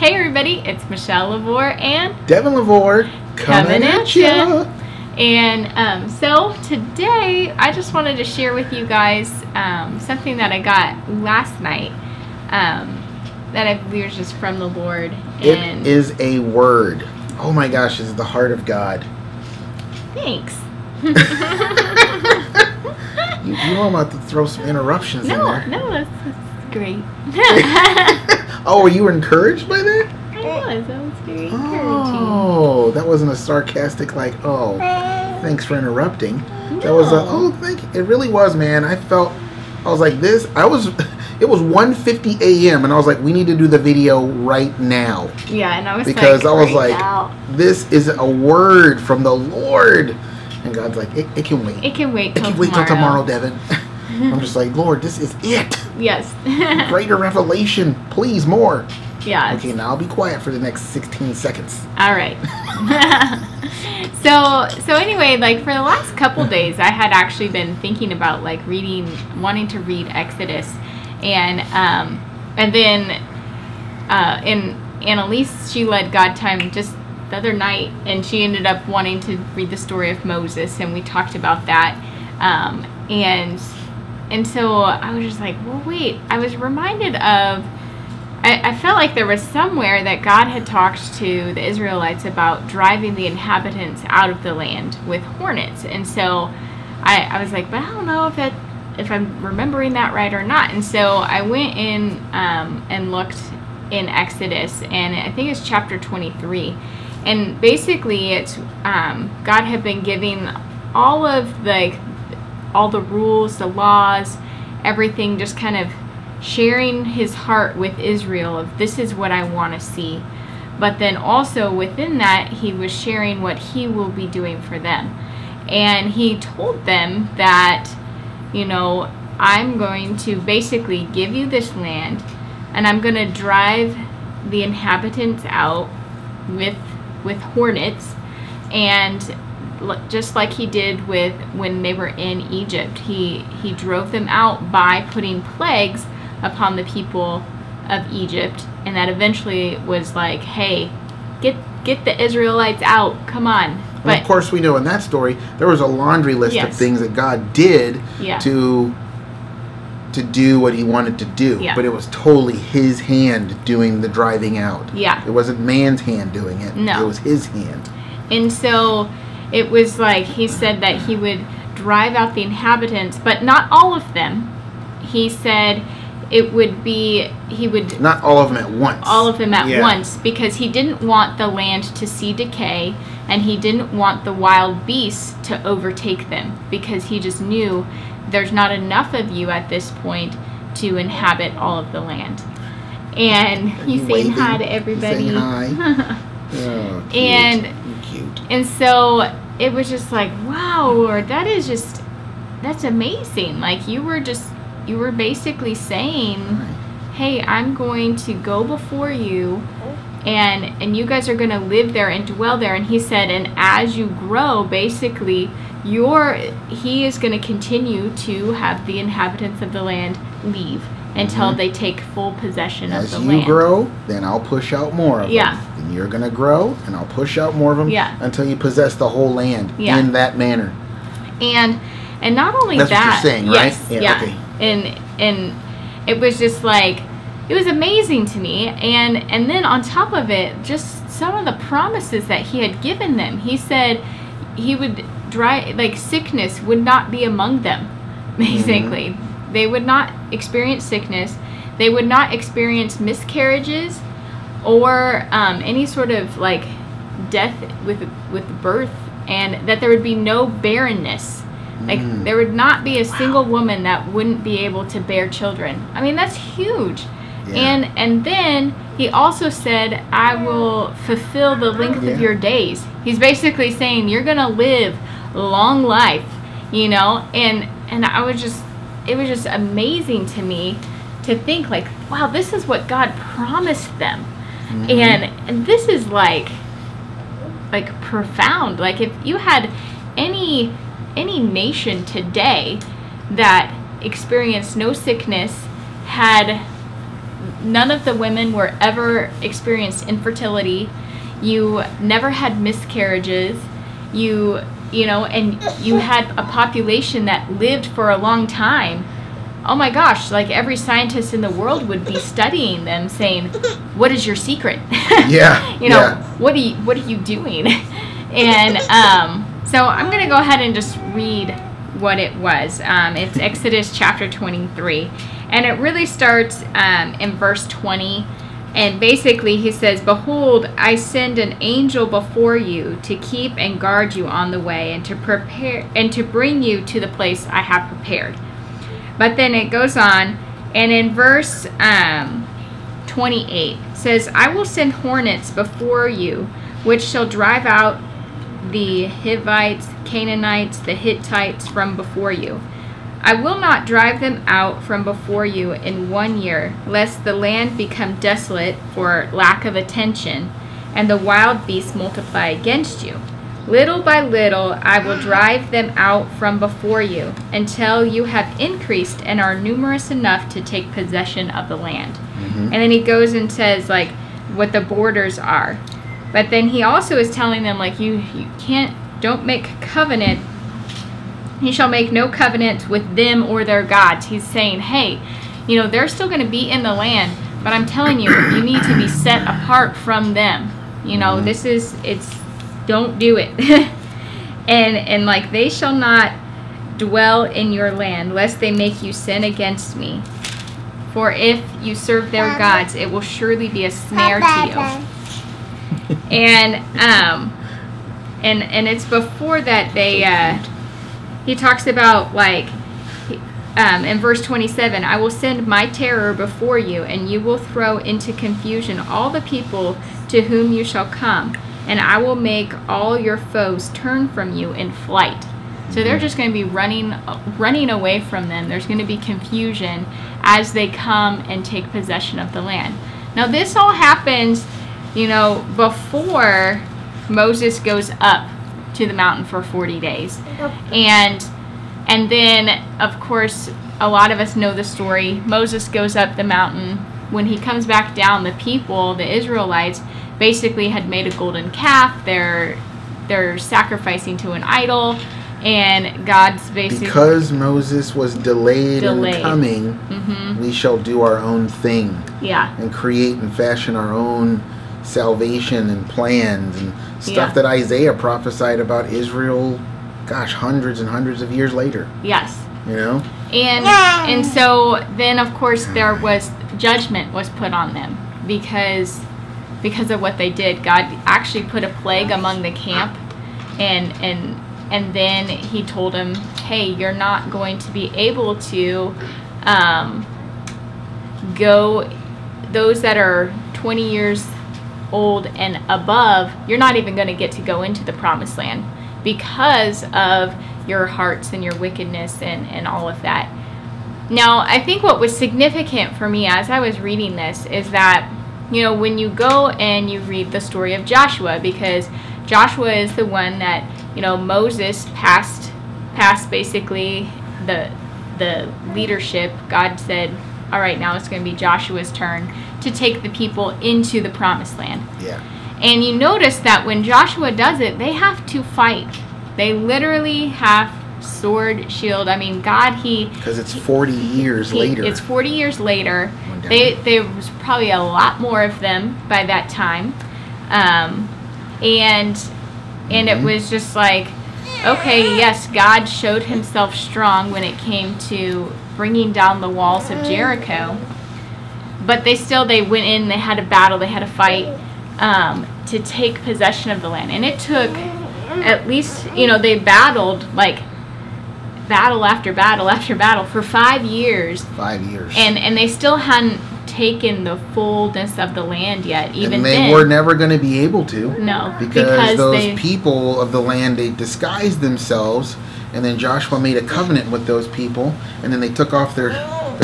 Hey everybody, it's Michelle LaVore and Devin LaVore coming at ya. And so today I just wanted to share with you guys something that I got last night that I believe is just from the Lord. And it is a word. Oh my gosh, it's the heart of God. Thanks. You know I'm about to throw some interruptions in there. No, that's great. Oh, were you encouraged by that? I was very encouraging. Oh, that wasn't a sarcastic like, oh, thanks for interrupting. No. That was a, oh, thank you. It really was, man. I was like this. It was 1:50 a.m. and I was like, we need to do the video right now. Yeah, and I was because like, I was like, this is a word from the Lord. And God's like, it can wait. It can wait till tomorrow. It can wait till tomorrow, Devin. I'm just like, Lord, this is it. Yes. Greater revelation. Please, more. Yeah. Okay, now I'll be quiet for the next 16 seconds. All right. So anyway, like for the last couple days, I had actually been thinking about like wanting to read Exodus, and then Annalise, she led God Time just the other night, and she ended up wanting to read the story of Moses, and we talked about that, and so I was just like, well, wait. I was reminded of. I felt like there was somewhere that God had talked to the Israelites about driving the inhabitants out of the land with hornets. And so I was like, but I don't know if I'm remembering that right or not. And so I went in and looked in Exodus, and I think it's chapter 23. And basically it's God had been giving all the rules, the laws, everything, just kind of sharing his heart with Israel of this is what I want to see. But then also within that, he was sharing what he will be doing for them. And he told them that, I'm going to basically give you this land, and I'm going to drive the inhabitants out with hornets, and just like he did when they were in Egypt, he drove them out by putting plagues upon the people of Egypt, and that eventually was like, hey, get the Israelites out, come on. But of course we know in that story there was a laundry list yes. of things that God did yeah. to do what he wanted to do, yeah. but it was totally his hand doing the driving out. Yeah. It wasn't man's hand doing it. No. It was his hand. And so it was like he said that he would drive out the inhabitants, but not all of them. He said it would be, he would... Not all of them at once. All of them at once, because he didn't want the land to see decay, and he didn't want the wild beasts to overtake them, because he just knew there's not enough of you at this point to inhabit all of the land. And he's saying hi to everybody. He's saying hi. Oh, cute. Cute. And so it was just like, wow, Lord, that's amazing. Like you were basically saying, hey, I'm going to go before you, and you guys are going to live there and dwell there. And he said, and as you grow, basically, he is going to continue to have the inhabitants of the land leave until they take full possession of the land. As you grow, then I'll push out more of yeah. them. Then you're going to grow, and I'll push out more of them until you possess the whole land in that manner. And not only that's that. That's what you're saying, right? Yes, yeah. Okay. And it was just like, it was amazing to me. And then on top of it, just some of the promises that he had given them. He said he would sickness would not be among them, basically. Mm-hmm. They would not experience sickness. They would not experience miscarriages or any sort of like death with birth, and that there would be no barrenness. Like there would not be a single woman that wouldn't be able to bear children. I mean, that's huge. Yeah. And then he also said, I will fulfill the length of your days. He's basically saying you're going to live long life, and I was just, it was just amazing to me to think like, wow, this is what God promised them. Mm-hmm. And this is like profound. Like if you had any nation today that experienced no sickness, had none of the women were ever experienced infertility. You never had miscarriages. You know, and you had a population that lived for a long time. Oh my gosh, like every scientist in the world would be studying them, saying, what is your secret? Yeah. You know, what are you doing? And so I'm going to go ahead and just read what it was. It's Exodus chapter 23. And it really starts in verse 20. And basically he says, behold, I send an angel before you to keep and guard you on the way and to prepare and to bring you to the place I have prepared. But then it goes on, and in verse 28 says, I will send hornets before you, which shall drive out the Hivites, Canaanites, the Hittites from before you. I will not drive them out from before you in 1 year, lest the land become desolate for lack of attention, and the wild beasts multiply against you. Little by little I will drive them out from before you, until you have increased and are numerous enough to take possession of the land. Mm-hmm. And then he goes and says, like, what the borders are. But then he also is telling them, like, you don't make covenant. He shall make no covenant with them or their gods. He's saying, hey, you know, they're still going to be in the land, but I'm telling you, you need to be set apart from them. You know, don't do it. and like, they shall not dwell in your land, lest they make you sin against me. For if you serve their gods, it will surely be a snare to you. And it's before that he talks about, like, in verse 27, I will send my terror before you, and you will throw into confusion all the people to whom you shall come, and I will make all your foes turn from you in flight. So they're just going to be running away from them. There's going to be confusion as they come and take possession of the land. Now this all happens, you know, before Moses goes up to the mountain for 40 days. And then, of course, a lot of us know the story. Moses goes up the mountain. When he comes back down, the people, the Israelites, basically had made a golden calf. They're sacrificing to an idol, and God's basically, because Moses was delayed in coming, we shall do our own thing. Yeah. And create and fashion our own salvation and plans and stuff that Isaiah prophesied about Israel, gosh, hundreds and hundreds of years later. Yes. You know? And so then, of course, there was judgment was put on them because of what they did. God actually put a plague among the camp, and then he told them, hey, you're not going to be able to go, those that are 20 years old and above, you're not even going to get to go into the promised land because of your hearts and your wickedness and all of that. Now, I think what was significant for me as I was reading this is that, you know, when you go and you read the story of Joshua, because Joshua is the one that, you know, Moses passed basically the leadership. God said, all right, now it's going to be Joshua's turn to take the people into the promised land. Yeah. And you notice that when Joshua does it, they have to fight. They literally have sword, shield. I mean, God, because it's 40 years later. It's 40 years later. There was probably a lot more of them by that time. And it was just like, okay, yes, God showed himself strong when it came to bringing down the walls of Jericho. But they went in, they had a battle, they had a fight to take possession of the land. And it took at least, you know, they battled, like, battle after battle after battle for 5 years. 5 years. And they still hadn't taken the fullness of the land yet, even then. And they were never going to be able to. No. Because those people of the land, they disguised themselves, and then Joshua made a covenant with those people, and then they took off their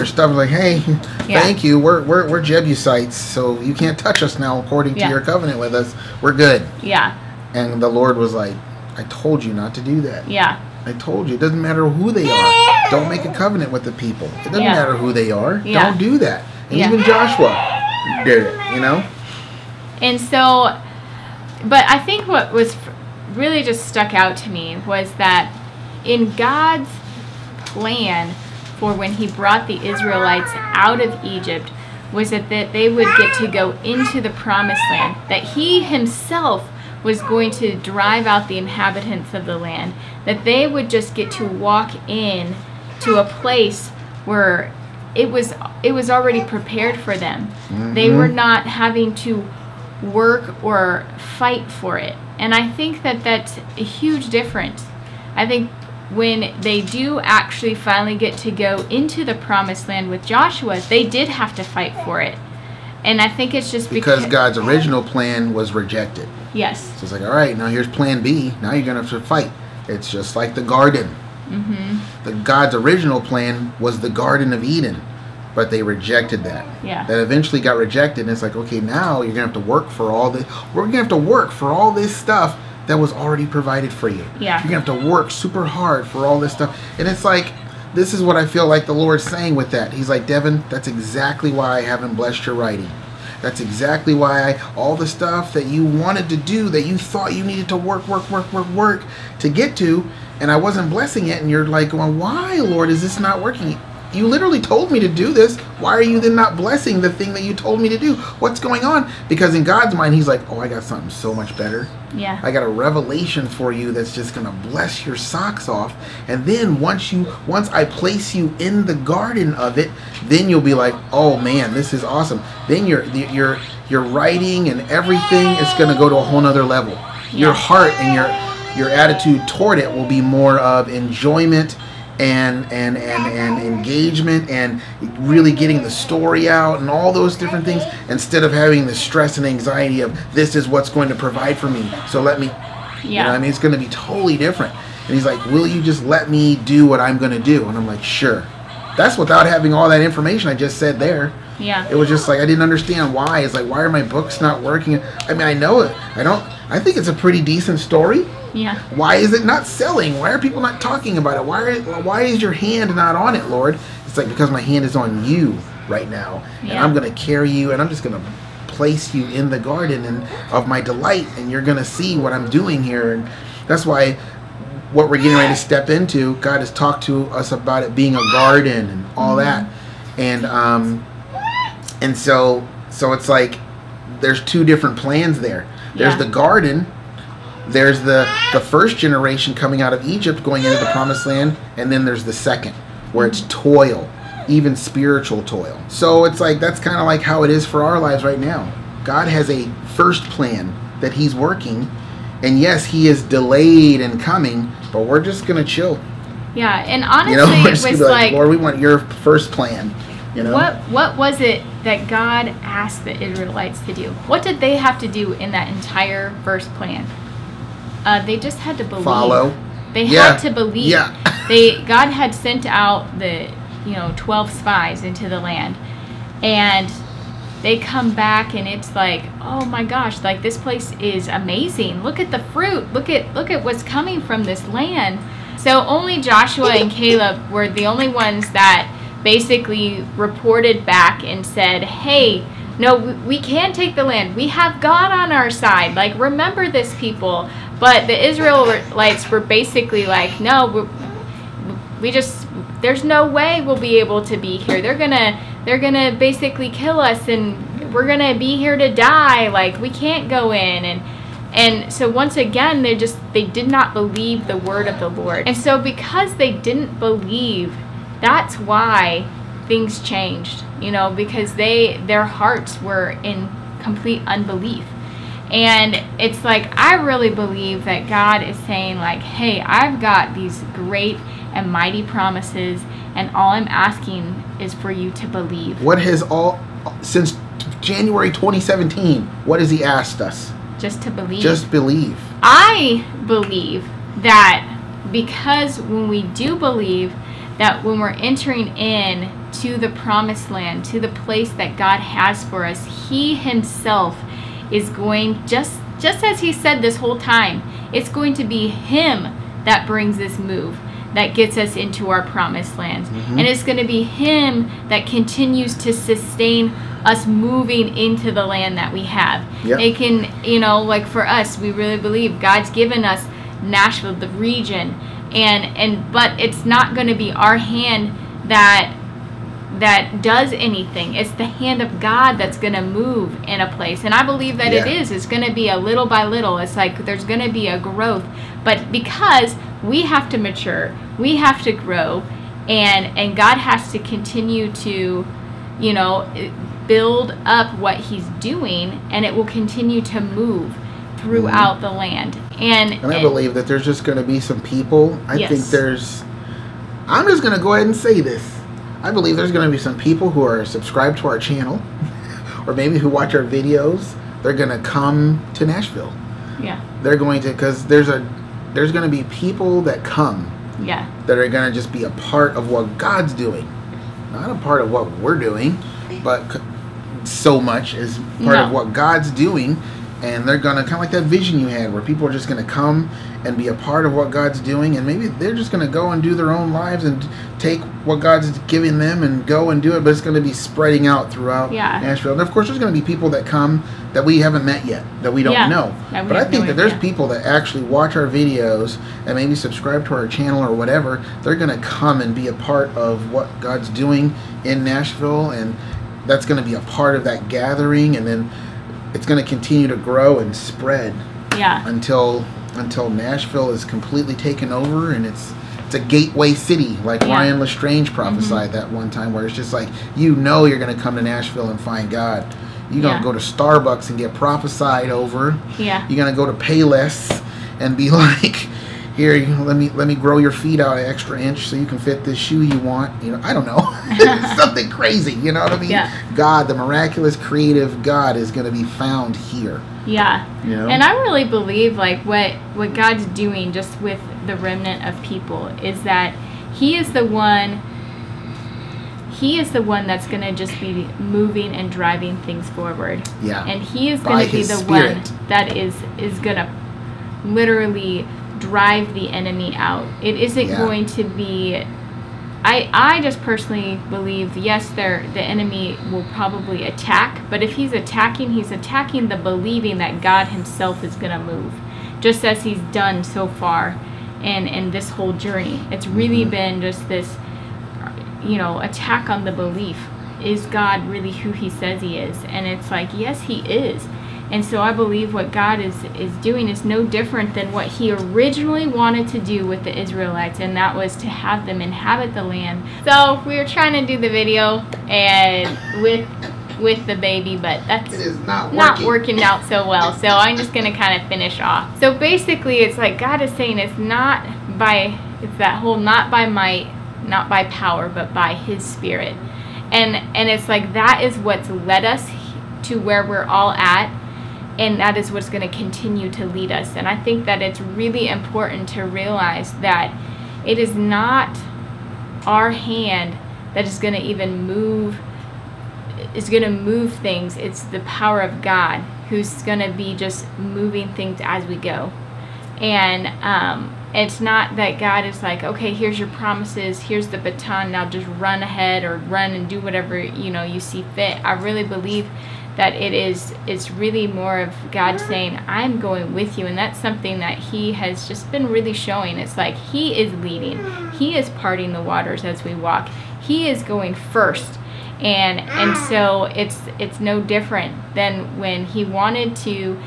stuff, like, hey, thank you, we're Jebusites, so you can't touch us now according to your covenant with us. We're good. Yeah. And the Lord was like, I told you not to do that. Yeah. I told you. It doesn't matter who they are. Don't make a covenant with the people. It doesn't matter who they are. Don't do that. And even Joshua, did it, you know? And so, but I think what was really just stuck out to me was that in God's plan for when he brought the Israelites out of Egypt was that they would get to go into the promised land, that he himself was going to drive out the inhabitants of the land, that they would just get to walk in to a place where it was already prepared for them. Mm-hmm. They were not having to work or fight for it. And I think that that's a huge difference. I think when they do actually finally get to go into the promised land with Joshua, they did have to fight for it. And I think it's just because God's original plan was rejected. Yes. So it's like, all right, now here's plan B. Now you're going to have to fight. It's just like the garden. Mm-hmm. God's original plan was the Garden of Eden, but they rejected that. Yeah. That eventually got rejected, and it's like, okay, now you're going to have to work for all this. We're going to have to work for all this stuff that was already provided for you. Yeah. You're going to have to work super hard for all this stuff. And it's like, this is what I feel like the Lord's saying with that. He's like, Devin, that's exactly why I haven't blessed your writing. That's exactly why all the stuff that you wanted to do, that you thought you needed to work to get to, and I wasn't blessing it, and you're like, well, why, Lord, is this not working? You literally told me to do this. Why are you then not blessing the thing that you told me to do? What's going on? Because in God's mind, he's like, oh, I got something so much better. Yeah. I got a revelation for you that's just going to bless your socks off. And then once I place you in the garden of it, then you'll be like, oh man, this is awesome. Then your writing and everything is going to go to a whole nother level. Yeah. Your heart and your attitude toward it will be more of enjoyment and engagement and really getting the story out and all those different things, instead of having the stress and anxiety of this is what's going to provide for me, so let me, you know what I mean? It's going to be totally different. And he's like, will you just let me do what I'm going to do? And I'm like, sure. That's without having all that information I just said there. Yeah. It was just like, I didn't understand why. It's like, why are my books not working? I mean, I know it. I think it's a pretty decent story. Yeah. Why is it not selling? Why are people not talking about it? Why is your hand not on it, Lord? It's like, because my hand is on you right now. Yeah. And I'm going to carry you, and I'm just going to place you in the garden of my delight, and you're going to see what I'm doing here. And that's why what we're getting ready to step into, God has talked to us about it being a garden and all that. And so it's like there's two different plans there. There's the garden. There's the first generation coming out of Egypt going into the promised land, and then there's the second, where it's toil, even spiritual toil. So it's like, that's kind of like how it is for our lives right now. God has a first plan that he's working, and yes, he is delayed in coming, but we're just going to chill. Yeah, and honestly, you know, it was like, Lord, we want your first plan. You know? What was it that God asked the Israelites to do? What did they have to do in that entire first plan? They just had to believe. Follow. They had to believe. Yeah. God had sent out the 12 spies into the land, and they come back, and it's like, oh my gosh, like, this place is amazing. Look at the fruit. Look at what's coming from this land. So only Joshua and Caleb were the only ones that basically reported back and said, hey, no, we can take the land. We have God on our side. Like, remember this, people. But the Israelites were basically like, no, there's no way we'll be able to be here. They're gonna basically kill us, and we're gonna be here to die. Like, we can't go in. And so once again, they did not believe the word of the Lord. And so because they didn't believe, that's why things changed, because their hearts were in complete unbelief. And it's like, I really believe that God is saying, like, hey, I've got these great and mighty promises, and all I'm asking is for you to believe. Since January 2017, what has he asked us? Just to believe. Just believe. I believe that because when we do believe, that when we're entering in to the promised land, to the place that God has for us, he himself is going, just as he said this whole time, it's going to be him that brings this move, that gets us into our promised land. Mm-hmm. And it's going to be him that continues to sustain us moving into the land that we have. Yep. It can, you know, like for us, we really believe God's given us Nashville, the region, but it's not going to be our hand that does anything. It's the hand of God that's going to move in a place. And I believe that it is. It's going to be a little by little. It's like there's going to be a growth. But because we have to mature, we have to grow, and God has to continue to, you know, build up what he's doing, and it will continue to move throughout the land. And I believe that there's just going to be some people. I'm just going to go ahead and say this. I believe there's going to be some people who are subscribed to our channel or maybe who watch our videos. They're going to come to Nashville. Yeah. They're going to, because there's going to be people that come. Yeah. That are going to just be a part of what God's doing. Not a part of what we're doing, but so much as part of what God's doing. And they're going to, kind of like that vision you had, where people are just going to come and be a part of what God's doing. And maybe they're just going to go and do their own lives and take what God's giving them and go and do it. But it's going to be spreading out throughout Nashville. And of course, there's going to be people that come that we haven't met yet, that we don't know. But I think that there's people that actually watch our videos and maybe subscribe to our channel or whatever. They're going to come and be a part of what God's doing in Nashville. And that's going to be a part of that gathering. And then it's going to continue to grow and spread until Nashville is completely taken over, and it's a gateway city, like Ryan Lestrange prophesied that one time, where it's just like, you know, you're going to come to Nashville and find God. You're going to go to Starbucks and get prophesied over. Yeah. You're going to go to Payless and be like, here, let me grow your feet out an extra inch so you can fit this shoe you want. You know, I don't know. Something crazy, you know what I mean? Yeah. God, the miraculous, creative God is going to be found here. Yeah. You know? And I really believe, like, what God's doing just with the remnant of people is that he is the one that's going to just be moving and driving things forward. Yeah. And he is going to be the one that is going to literally drive the enemy out. It isn't going to be... I just personally believe, yes, the enemy will probably attack, but if he's attacking the believing that God himself is going to move, just as he's done so far in this whole journey. It's really been just this, you know, attack on the belief. Is God really who he says he is? And it's like, yes, he is. And so I believe what God is doing is no different than what he originally wanted to do with the Israelites, and that was to have them inhabit the land. So we were trying to do the video and with the baby, but that's not working out so well. So I'm just going to kind of finish off. So basically it's like God is saying it's that whole not by might, not by power, but by his Spirit. And it's like that is what's led us to where we're all at. And that is what's going to continue to lead us. And I think that it's really important to realize that it is not our hand that is going to even move, is going to move things. It's the power of God who's going to be just moving things as we go. And it's not that God is like, okay, here's your promises, here's the baton, now just run ahead or run and do whatever, you know, you see fit. I really believe that it's really more of God saying, I'm going with you. And that's something that he has just been really showing. It's like he is leading. He is parting the waters as we walk. He is going first. And so it's no different than when he wanted to,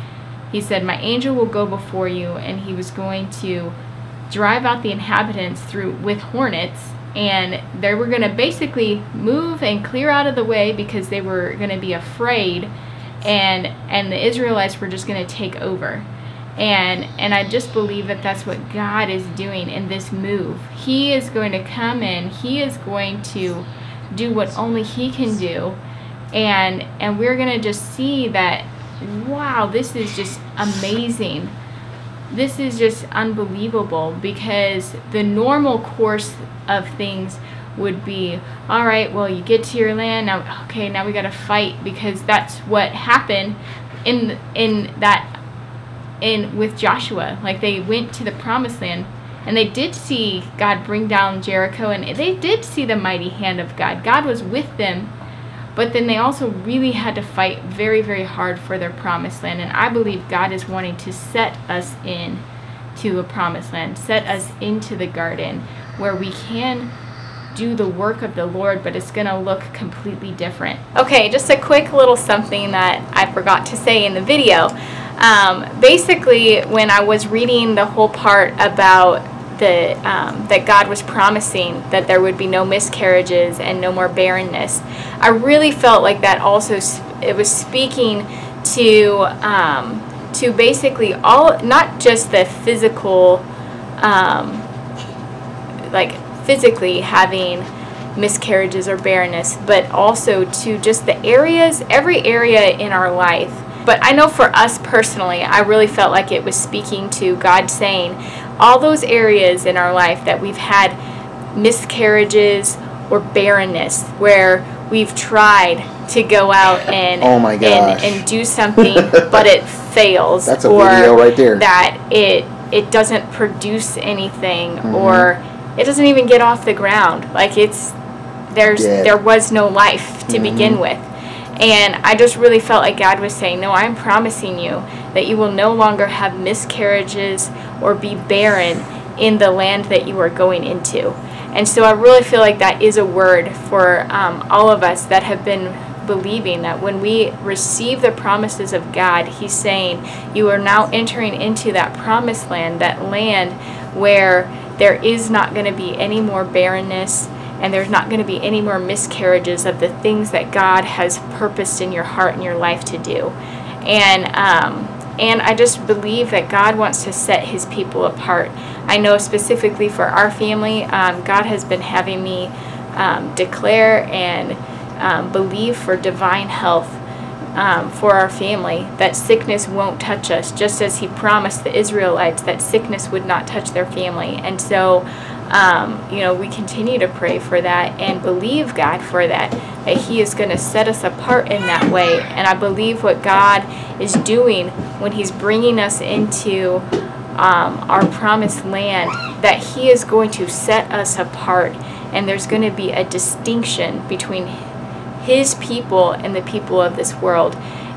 he said, my angel will go before you, and he was going to drive out the inhabitants with hornets. And they were going to basically move and clear out of the way because they were going to be afraid, and the Israelites were just going to take over. And I just believe that that's what God is doing in this move. He is going to come in. He is going to do what only he can do. And we're going to just see that, wow, this is just amazing. This is just unbelievable, because the normal course of things would be, all right, well, you get to your land now. Okay, now we got to fight, because that's what happened with Joshua. Like, they went to the promised land, and they did see God bring down Jericho, and they did see the mighty hand of God. God was with them, but then they also really had to fight very, very hard for their promised land. And I believe God is wanting to set us in to a promised land, set us into the garden where we can do the work of the Lord, but it's going to look completely different. Okay, just a quick little something that I forgot to say in the video. Basically, when I was reading the whole part about that God was promising that there would be no miscarriages and no more barrenness, I really felt like that also it was speaking to basically all, not just the physical, like physically having miscarriages or barrenness, but also to just the areas, every area in our life. But I know for us personally, I really felt like it was speaking to God saying all those areas in our life that we've had miscarriages or barrenness, where we've tried to go out and and do something but it fails. That's a video right there. That it doesn't produce anything, or it doesn't even get off the ground. Like there was no life to begin with. And I just really felt like God was saying, no, I'm promising you that you will no longer have miscarriages or be barren in the land that you are going into. And so I really feel like that is a word for all of us that have been believing that when we receive the promises of God, He's saying you are now entering into that promised land, that land where there is not going to be any more barrenness, and there's not going to be any more miscarriages of the things that God has purposed in your heart and your life to do. And I just believe that God wants to set His people apart. I know specifically for our family, God has been having me declare and believe for divine health for our family, that sickness won't touch us, just as He promised the Israelites that sickness would not touch their family. And so we continue to pray for that and believe God for that He is going to set us apart in that way. And I believe what God is doing when He's bringing us into our promised land, that He is going to set us apart, and there's going to be a distinction between His people and the people of this world.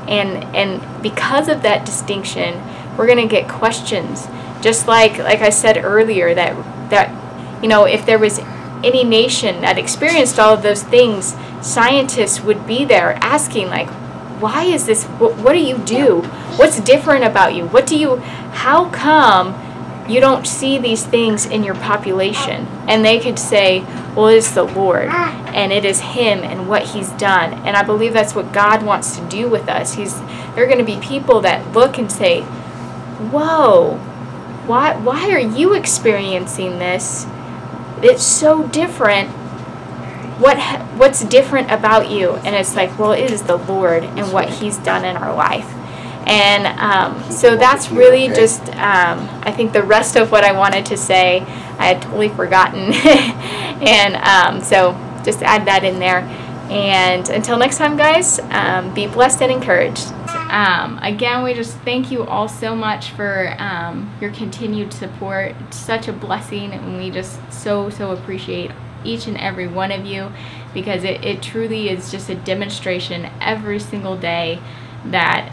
And because of that distinction, we're going to get questions. Just like I said earlier, that if there was any nation that experienced all of those things, scientists would be there asking, like, why is this? What do you do? What's different about you? How come you don't see these things in your population? And they could say, well, it's the Lord, and it is Him and what He's done. And I believe that's what God wants to do with us. There are going to be people that look and say, whoa, why are you experiencing this? It's so different. What's different about you? And it's like, well, it is the Lord and what He's done in our life. And so that's really just, I think the rest of what I wanted to say, I had totally forgotten. And so just add that in there. And until next time, guys, be blessed and encouraged. Again, we just thank you all so much for your continued support. It's such a blessing, and we just so appreciate each and every one of you, because it truly is just a demonstration every single day that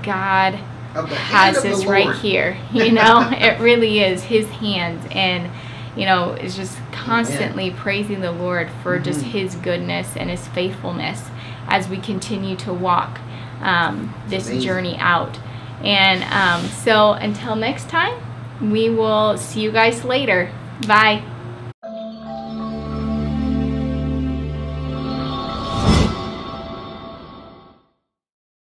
God has this right here. It really is His hands, and is just constantly praising the Lord for just His goodness and His faithfulness as we continue to walk this journey out. And so until next time, we will see you guys later. Bye.